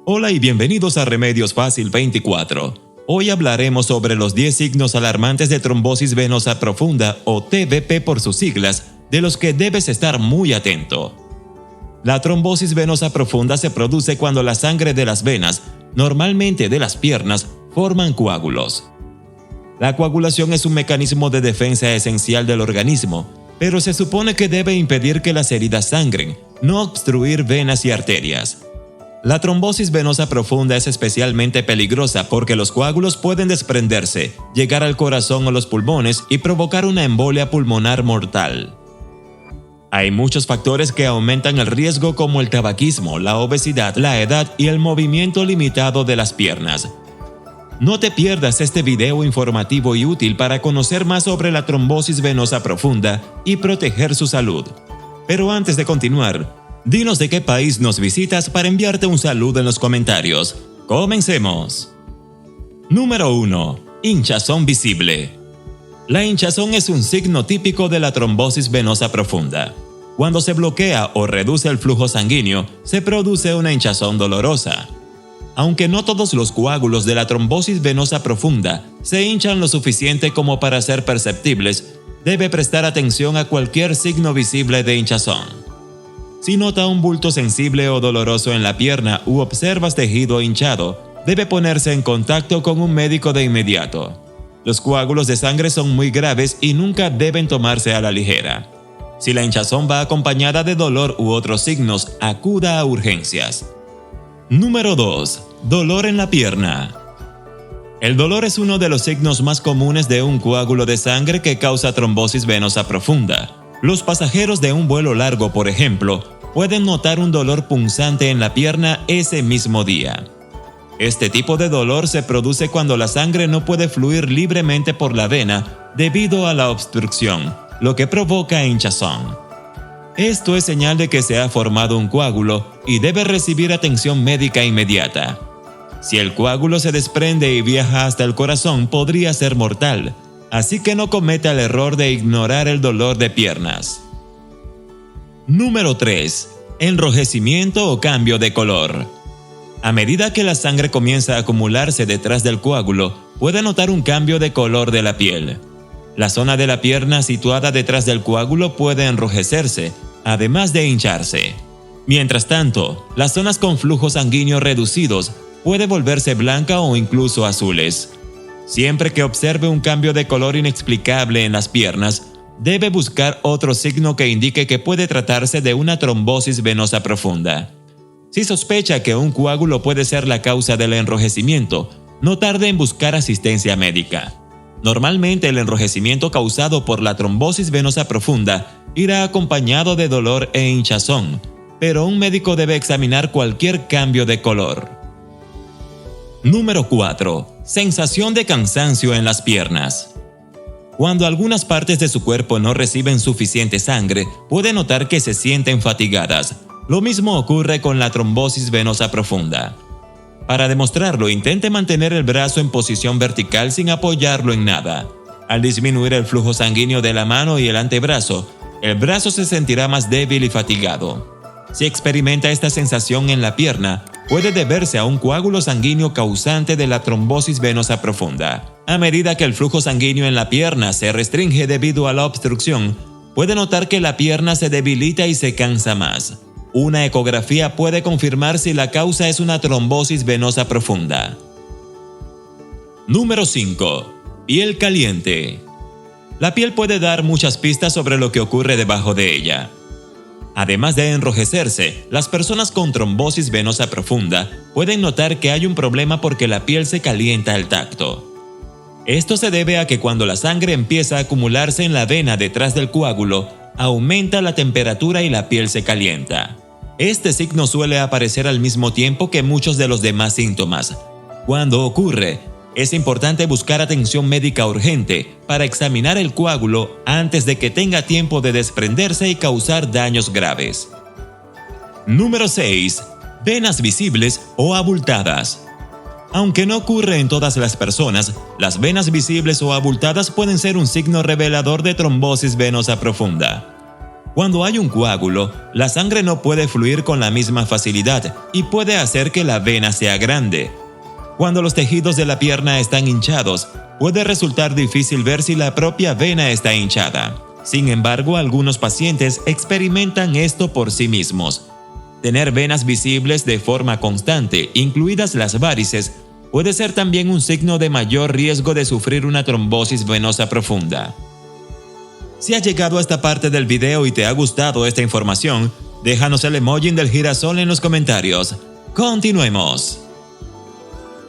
Hola y bienvenidos a Remedios Fácil 24. Hoy hablaremos sobre los 10 signos alarmantes de trombosis venosa profunda o TVP por sus siglas, de los que debes estar muy atento. La trombosis venosa profunda se produce cuando la sangre de las venas, normalmente de las piernas, forman coágulos. La coagulación es un mecanismo de defensa esencial del organismo, pero se supone que debe impedir que las heridas sangren, no obstruir venas y arterias. La trombosis venosa profunda es especialmente peligrosa porque los coágulos pueden desprenderse, llegar al corazón o los pulmones y provocar una embolia pulmonar mortal. Hay muchos factores que aumentan el riesgo como el tabaquismo, la obesidad, la edad y el movimiento limitado de las piernas. No te pierdas este video informativo y útil para conocer más sobre la trombosis venosa profunda y proteger su salud. Pero antes de continuar, dinos de qué país nos visitas para enviarte un saludo en los comentarios. ¡Comencemos! Número 1. Hinchazón visible. La hinchazón es un signo típico de la trombosis venosa profunda. Cuando se bloquea o reduce el flujo sanguíneo, se produce una hinchazón dolorosa. Aunque no todos los coágulos de la trombosis venosa profunda se hinchan lo suficiente como para ser perceptibles, debe prestar atención a cualquier signo visible de hinchazón. Si nota un bulto sensible o doloroso en la pierna u observas tejido hinchado, debe ponerse en contacto con un médico de inmediato. Los coágulos de sangre son muy graves y nunca deben tomarse a la ligera. Si la hinchazón va acompañada de dolor u otros signos, acuda a urgencias. Número 2. Dolor en la pierna. El dolor es uno de los signos más comunes de un coágulo de sangre que causa trombosis venosa profunda. Los pasajeros de un vuelo largo, por ejemplo, pueden notar un dolor punzante en la pierna ese mismo día. Este tipo de dolor se produce cuando la sangre no puede fluir libremente por la vena debido a la obstrucción, lo que provoca hinchazón. Esto es señal de que se ha formado un coágulo y debe recibir atención médica inmediata. Si el coágulo se desprende y viaja hasta el corazón, podría ser mortal, así que no cometa el error de ignorar el dolor de piernas. Número 3. Enrojecimiento o cambio de color. A medida que la sangre comienza a acumularse detrás del coágulo, puede notar un cambio de color de la piel. La zona de la pierna situada detrás del coágulo puede enrojecerse, además de hincharse. Mientras tanto, las zonas con flujo sanguíneo reducidos puede volverse blanca o incluso azules. Siempre que observe un cambio de color inexplicable en las piernas, debe buscar otro signo que indique que puede tratarse de una trombosis venosa profunda. Si sospecha que un coágulo puede ser la causa del enrojecimiento, no tarde en buscar asistencia médica. Normalmente el enrojecimiento causado por la trombosis venosa profunda irá acompañado de dolor e hinchazón, pero un médico debe examinar cualquier cambio de color. Número 4. Sensación de cansancio en las piernas. Cuando algunas partes de su cuerpo no reciben suficiente sangre, puede notar que se sienten fatigadas. Lo mismo ocurre con la trombosis venosa profunda. Para demostrarlo, intente mantener el brazo en posición vertical sin apoyarlo en nada. Al disminuir el flujo sanguíneo de la mano y el antebrazo, el brazo se sentirá más débil y fatigado. Si experimenta esta sensación en la pierna, puede deberse a un coágulo sanguíneo causante de la trombosis venosa profunda. A medida que el flujo sanguíneo en la pierna se restringe debido a la obstrucción, puede notar que la pierna se debilita y se cansa más. Una ecografía puede confirmar si la causa es una trombosis venosa profunda. Número 5. Piel caliente. La piel puede dar muchas pistas sobre lo que ocurre debajo de ella. Además de enrojecerse, las personas con trombosis venosa profunda pueden notar que hay un problema porque la piel se calienta al tacto. Esto se debe a que cuando la sangre empieza a acumularse en la vena detrás del coágulo, aumenta la temperatura y la piel se calienta. Este signo suele aparecer al mismo tiempo que muchos de los demás síntomas. Cuando ocurre, es importante buscar atención médica urgente para examinar el coágulo antes de que tenga tiempo de desprenderse y causar daños graves. Número 6. Venas visibles o abultadas. Aunque no ocurre en todas las personas, las venas visibles o abultadas pueden ser un signo revelador de trombosis venosa profunda. Cuando hay un coágulo, la sangre no puede fluir con la misma facilidad y puede hacer que la vena sea grande. Cuando los tejidos de la pierna están hinchados, puede resultar difícil ver si la propia vena está hinchada. Sin embargo, algunos pacientes experimentan esto por sí mismos. Tener venas visibles de forma constante, incluidas las varices, puede ser también un signo de mayor riesgo de sufrir una trombosis venosa profunda. Si has llegado a esta parte del video y te ha gustado esta información, déjanos el emoji del girasol en los comentarios. Continuemos.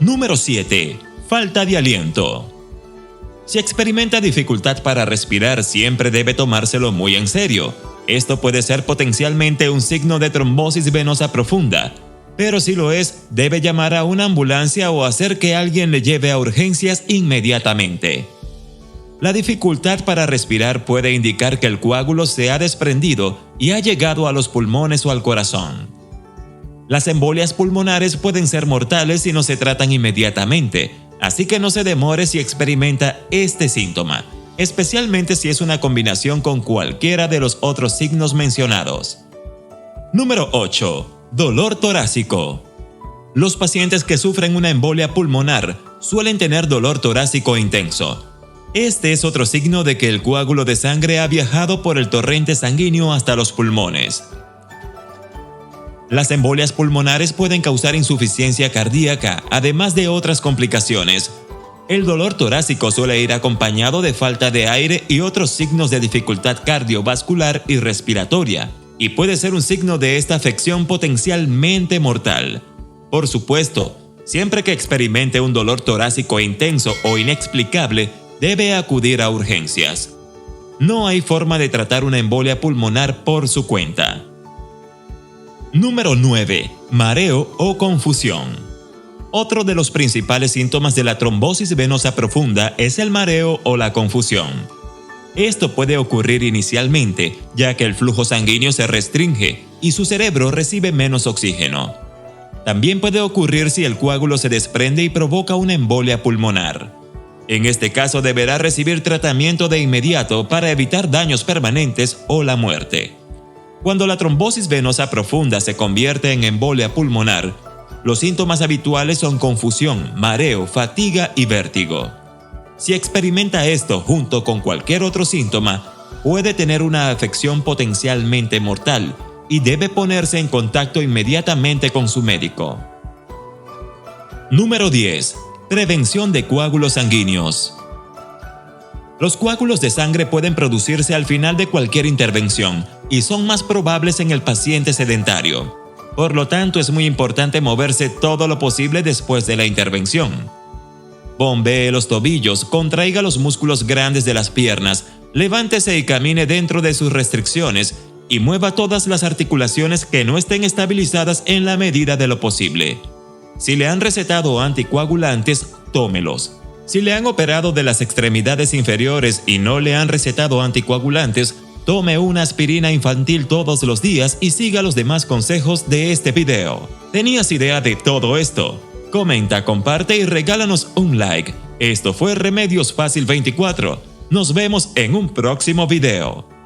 Número 7. Falta de aliento. Si experimenta dificultad para respirar, siempre debe tomárselo muy en serio. Esto puede ser potencialmente un signo de trombosis venosa profunda, pero si lo es, debe llamar a una ambulancia o hacer que alguien le lleve a urgencias inmediatamente. La dificultad para respirar puede indicar que el coágulo se ha desprendido y ha llegado a los pulmones o al corazón. Las embolias pulmonares pueden ser mortales si no se tratan inmediatamente, así que no se demore si experimenta este síntoma, especialmente si es una combinación con cualquiera de los otros signos mencionados. Número 8. Dolor torácico. Los pacientes que sufren una embolia pulmonar suelen tener dolor torácico intenso. Este es otro signo de que el coágulo de sangre ha viajado por el torrente sanguíneo hasta los pulmones. Las embolias pulmonares pueden causar insuficiencia cardíaca, además de otras complicaciones. El dolor torácico suele ir acompañado de falta de aire y otros signos de dificultad cardiovascular y respiratoria, y puede ser un signo de esta afección potencialmente mortal. Por supuesto, siempre que experimente un dolor torácico intenso o inexplicable, debe acudir a urgencias. No hay forma de tratar una embolia pulmonar por su cuenta. Número 9. Mareo o confusión. Otro de los principales síntomas de la trombosis venosa profunda es el mareo o la confusión. Esto puede ocurrir inicialmente, ya que el flujo sanguíneo se restringe y su cerebro recibe menos oxígeno. También puede ocurrir si el coágulo se desprende y provoca una embolia pulmonar. En este caso deberá recibir tratamiento de inmediato para evitar daños permanentes o la muerte. Cuando la trombosis venosa profunda se convierte en embolia pulmonar, los síntomas habituales son confusión, mareo, fatiga y vértigo. Si experimenta esto junto con cualquier otro síntoma, puede tener una afección potencialmente mortal y debe ponerse en contacto inmediatamente con su médico. Número 10. Prevención de coágulos sanguíneos. Los coágulos de sangre pueden producirse al final de cualquier intervención y son más probables en el paciente sedentario. Por lo tanto, es muy importante moverse todo lo posible después de la intervención. Bombee los tobillos, contraiga los músculos grandes de las piernas, levántese y camine dentro de sus restricciones y mueva todas las articulaciones que no estén estabilizadas en la medida de lo posible. Si le han recetado anticoagulantes, tómelos. Si le han operado de las extremidades inferiores y no le han recetado anticoagulantes, tome una aspirina infantil todos los días y siga los demás consejos de este video. ¿Tenías idea de todo esto? Comenta, comparte y regálanos un like. Esto fue Remedios Fácil 24. Nos vemos en un próximo video.